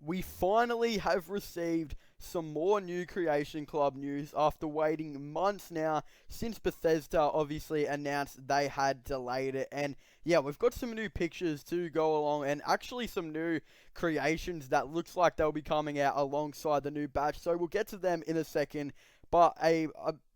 we finally have received some more new Creation Club news after waiting months now since Bethesda obviously announced they had delayed it. And yeah, we've got some new pictures to go along and actually some new creations that looks like they'll be coming out alongside the new batch. So we'll get to them in a second. But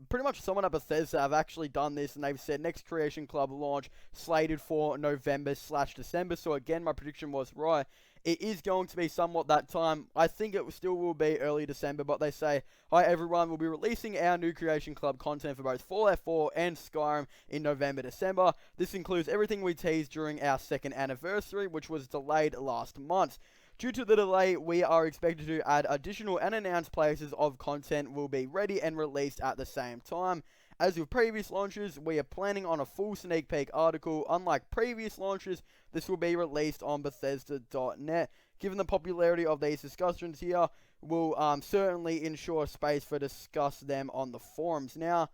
pretty much someone at Bethesda have actually done this, and they've said next Creation Club launch slated for November/December. So again, my prediction was right. It is going to be somewhat that time. I think it still will be early December, but they say, hi everyone, we'll be releasing our new Creation Club content for both Fallout 4 and Skyrim in November/December. This includes everything we teased during our second anniversary, which was delayed last month. Due to the delay, we are expected to add additional unannounced places of content will be ready and released at the same time. As with previous launches, we are planning on a full sneak peek article. Unlike previous launches, this will be released on Bethesda.net. Given the popularity of these discussions here, we'll certainly ensure space for discuss them on the forums. Now,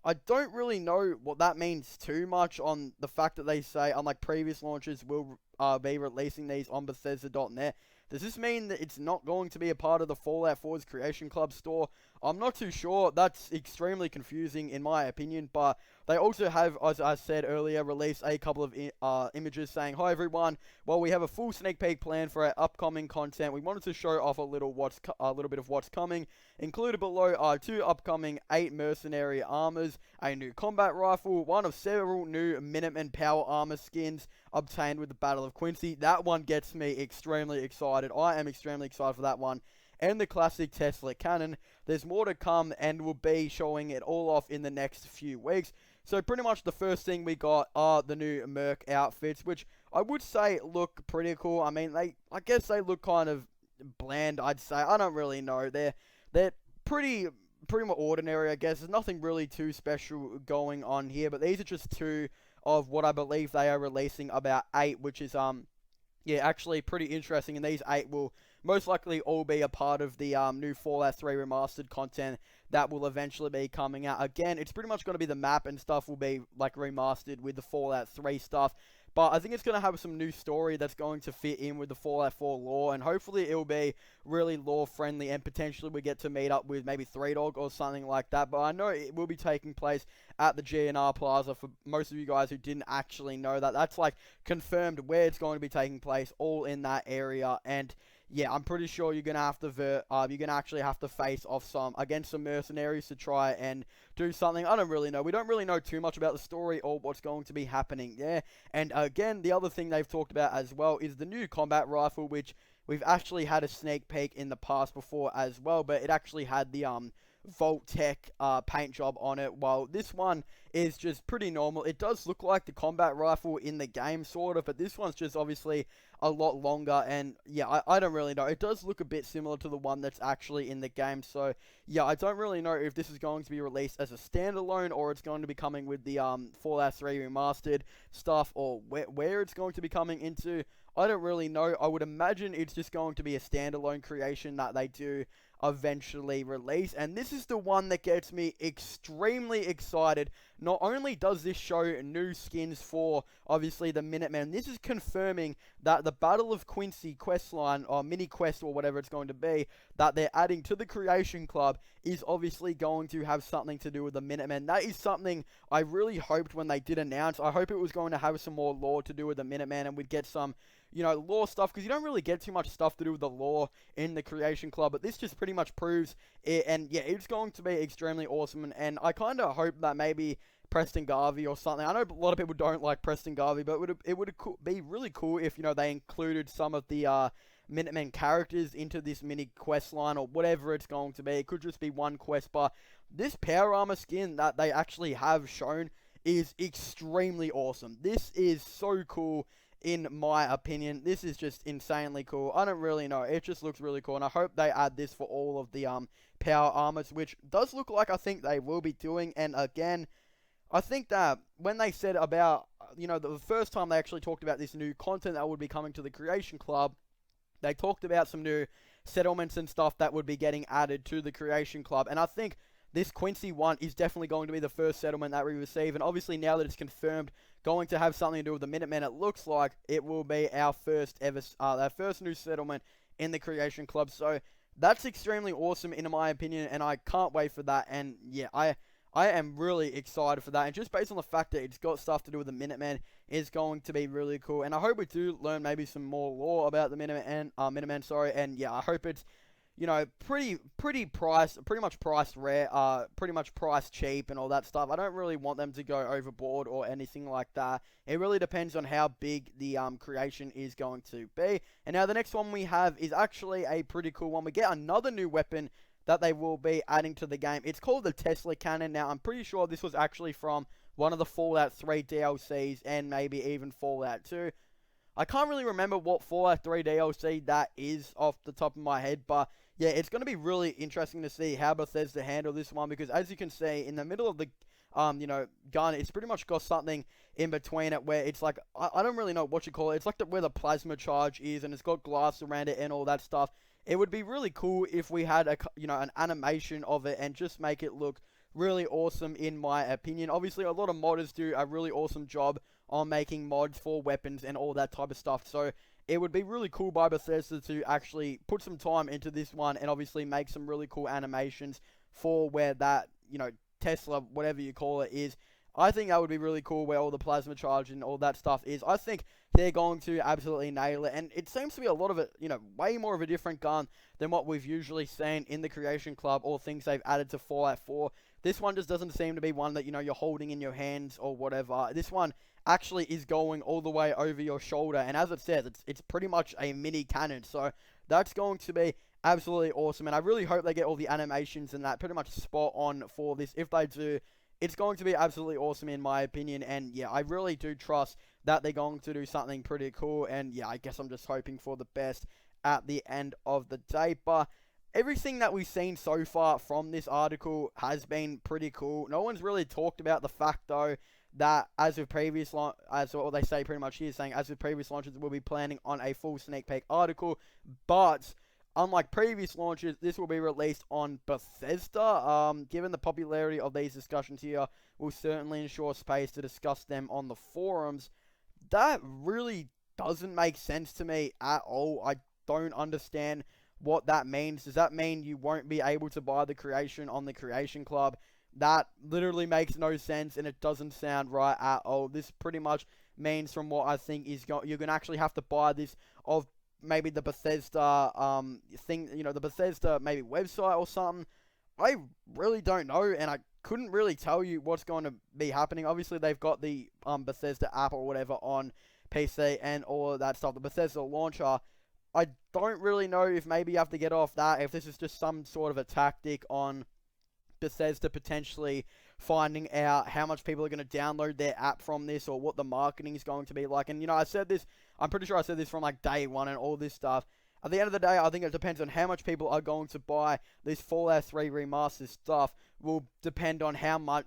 I don't really know what that means too much on the fact that they say, unlike previous launches, we'll be releasing these on Bethesda.net. Does this mean that it's not going to be a part of the Fallout 4's Creation Club store? I'm not too sure. That's extremely confusing in my opinion, but they also have, as I said earlier, released a couple of images saying, hi everyone, well we have a full sneak peek plan for our upcoming content. We wanted to show off a little bit of what's coming. Included below are 2 upcoming 8 mercenary armors, a new combat rifle, one of several new Minutemen power armor skins obtained with the Battle of Quincy. That one gets me extremely excited. I am extremely excited for that one. And the classic Tesla cannon. There's more to come and we'll be showing it all off in the next few weeks. So pretty much the first thing we got are the new Merc outfits, which I would say look pretty cool. I mean, I guess they look kind of bland, I'd say. I don't really know. They're pretty more ordinary, I guess. There's nothing really too special going on here, but these are just 2 of what I believe they are releasing, about 8, which is yeah, actually pretty interesting, and these 8 will most likely all be a part of the new Fallout 3 remastered content that will eventually be coming out. Again, it's pretty much going to be the map and stuff will be like remastered with the Fallout 3 stuff, but I think it's going to have some new story that's going to fit in with the Fallout 4 lore, and hopefully it'll be really lore friendly, and potentially we get to meet up with maybe Three Dog or something like that. But I know it will be taking place at the GNR Plaza. For most of you guys who didn't actually know that, that's like confirmed where it's going to be taking place, all in that area. And yeah, I'm pretty sure you're gonna have to actually have to face off against some mercenaries to try and do something. I don't really know. We don't really know too much about the story or what's going to be happening there. And again, the other thing they've talked about as well is the new combat rifle, which we've actually had a sneak peek in the past before as well, but it actually had the Vault Tech paint job on it, while this one is just pretty normal. It does look like the combat rifle in the game, sort of, but this one's just obviously a lot longer, and yeah, I don't really know. It does look a bit similar to the one that's actually in the game, so yeah, I don't really know if this is going to be released as a standalone, or it's going to be coming with the Fallout 3 remastered stuff, or where it's going to be coming into. I don't really know. I would imagine it's just going to be a standalone creation that they do eventually release, and this is the one that gets me extremely excited. Not only does this show new skins for obviously the Minutemen, this is confirming that the Battle of Quincy questline, or mini quest, or whatever it's going to be, that they're adding to the Creation Club is obviously going to have something to do with the Minutemen. That is something I really hoped when they did announce. I hope it was going to have some more lore to do with the Minutemen, and we'd get some, you know, lore stuff, because you don't really get too much stuff to do with the lore in the Creation Club, but this just pretty much proves it, and yeah, it's going to be extremely awesome, and I kind of hope that maybe Preston Garvey or something. I know a lot of people don't like Preston Garvey, but it would be really cool if, you know, they included some of the Minutemen characters into this mini quest line, or whatever it's going to be. It could just be one quest, but this power armor skin that they actually have shown is extremely awesome. This is so cool. In my opinion, this is just insanely cool. I don't really know. It just looks really cool, and I hope they add this for all of the power armors, which does look like I think they will be doing. And again, I think that when they said about, you know, the first time they actually talked about this new content that would be coming to the Creation Club, they talked about some new settlements and stuff that would be getting added to the Creation Club, and I think this Quincy one is definitely going to be the first settlement that we receive, and obviously now that it's confirmed going to have something to do with the Minutemen, it looks like it will be our first ever, our first new settlement in the Creation Club. So that's extremely awesome in my opinion, and I can't wait for that. And yeah, I am really excited for that, and just based on the fact that it's got stuff to do with the Minutemen is going to be really cool. And I hope we do learn maybe some more lore about the Minutemen, sorry. And yeah, I hope it's, you know, pretty much priced rare, pretty much priced cheap and all that stuff. I don't really want them to go overboard or anything like that. It really depends on how big the creation is going to be. And now the next one we have is actually a pretty cool one. We get another new weapon that they will be adding to the game. It's called the Tesla Cannon. Now, I'm pretty sure this was actually from one of the Fallout 3 DLCs and maybe even Fallout 2. I can't really remember what Fallout 3 DLC that is off the top of my head, but yeah, it's going to be really interesting to see how Bethesda handle this one, because as you can see, in the middle of the gun, it's pretty much got something in between it where it's like, I don't really know what you call it. It's like where the plasma charge is, and it's got glass around it and all that stuff. It would be really cool if we had an animation of it and just make it look really awesome in my opinion. Obviously, a lot of modders do a really awesome job on making mods for weapons and all that type of stuff. So it would be really cool by Bethesda to actually put some time into this one and obviously make some really cool animations for where that, Tesla, whatever you call it, is. I think that would be really cool where all the plasma charge and all that stuff is. I think they're going to absolutely nail it. And it seems to be a lot of it, way more of a different gun than what we've usually seen in the Creation Club or things they've added to Fallout 4. This one just doesn't seem to be one that, you're holding in your hands or whatever. This one actually is going all the way over your shoulder. And as it says, it's pretty much a mini cannon. So that's going to be absolutely awesome. And I really hope they get all the animations and that pretty much spot on for this. If they do, it's going to be absolutely awesome in my opinion. And yeah, I really do trust that they're going to do something pretty cool. And yeah, I guess I'm just hoping for the best at the end of the day. But everything that we've seen so far from this article has been pretty cool. No one's really talked about the fact though that as with previous as what they say pretty much here, saying as with previous launches, we'll be planning on a full sneak peek article. But unlike previous launches, this will be released on Bethesda. Given the popularity of these discussions here, we'll certainly ensure space to discuss them on the forums. That really doesn't make sense to me at all. I don't understand what that means. Does that mean you won't be able to buy the creation on the Creation Club? That literally makes no sense, and it doesn't sound right at all. This pretty much means, from what I think, is you're going to actually have to buy this of maybe the Bethesda the Bethesda maybe website or something. I really don't know, and I couldn't really tell you what's going to be happening. Obviously, they've got the Bethesda app or whatever on PC and all of that stuff. The Bethesda launcher, I don't really know if maybe you have to get off that, if this is just some sort of a tactic on Bethesda potentially finding out how much people are going to download their app from this, or what the marketing is going to be like. And I said this, I'm pretty sure I said this from like day one and all this stuff. At the end of the day, I think it depends on how much people are going to buy this Fallout 3 remastered stuff. Will depend on how much,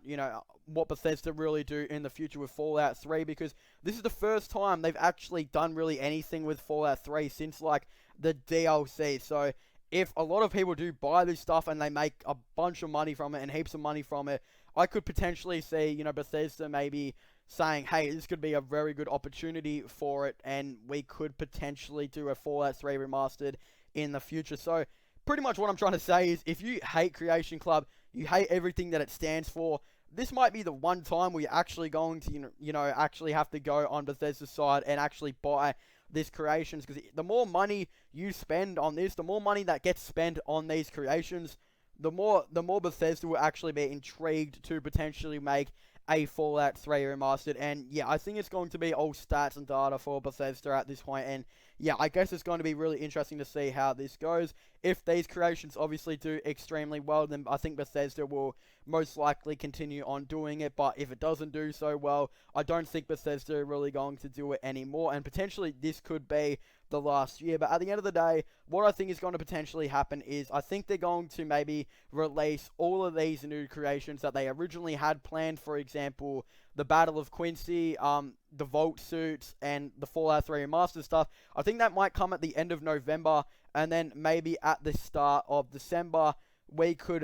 what Bethesda really do in the future with Fallout 3, because this is the first time they've actually done really anything with Fallout 3 since like the DLC. So if a lot of people do buy this stuff and they make a bunch of money from it and heaps of money from it, I could potentially see, Bethesda maybe saying, hey, this could be a very good opportunity for it, and we could potentially do a Fallout 3 remastered in the future. So pretty much what I'm trying to say is, if you hate Creation Club, you hate everything that it stands for, this might be the one time where you're actually going to, actually have to go on Bethesda's side and actually buy this creations, because the more money you spend on this, the more money that gets spent on these creations, the more Bethesda will actually be intrigued to potentially make a Fallout 3 remastered. And yeah, I think it's going to be all stats and data for Bethesda at this point. And yeah, I guess it's going to be really interesting to see how this goes. If these creations obviously do extremely well, then I think Bethesda will most likely continue on doing it. But if it doesn't do so well, I don't think Bethesda are really going to do it anymore. And potentially this could be the last year. But at the end of the day, what I think is going to potentially happen is, I think they're going to maybe release all of these new creations that they originally had planned. For example, the Battle of Quincy, the Vault suits, and the Fallout 3 Remastered stuff. I think that might come at the end of November, and then maybe at the start of December, we could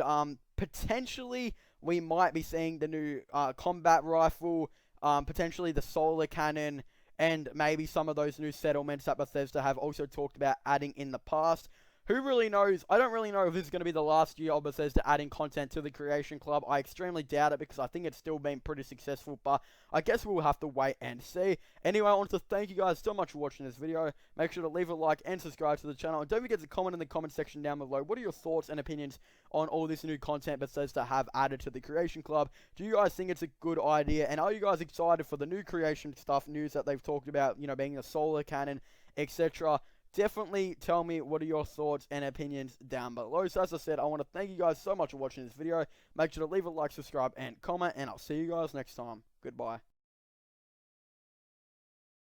potentially, we might be seeing the new combat rifle, potentially the solar cannon, and maybe some of those new settlements that Bethesda have also talked about adding in the past. Who really knows? I don't really know if this is going to be the last year of Bethesda adding content to the Creation Club. I extremely doubt it because I think it's still been pretty successful, but I guess we'll have to wait and see. Anyway, I want to thank you guys so much for watching this video. Make sure to leave a like and subscribe to the channel. And don't forget to comment in the comment section down below. What are your thoughts and opinions on all this new content Bethesda have added to the Creation Club? Do you guys think it's a good idea? And are you guys excited for the new Creation stuff news that they've talked about, you know, being a solar cannon, etc.? Definitely tell me what are your thoughts and opinions down below. So as I said, I want to thank you guys so much for watching this video. Make sure to leave a like, subscribe, and comment, and I'll see you guys next time. Goodbye.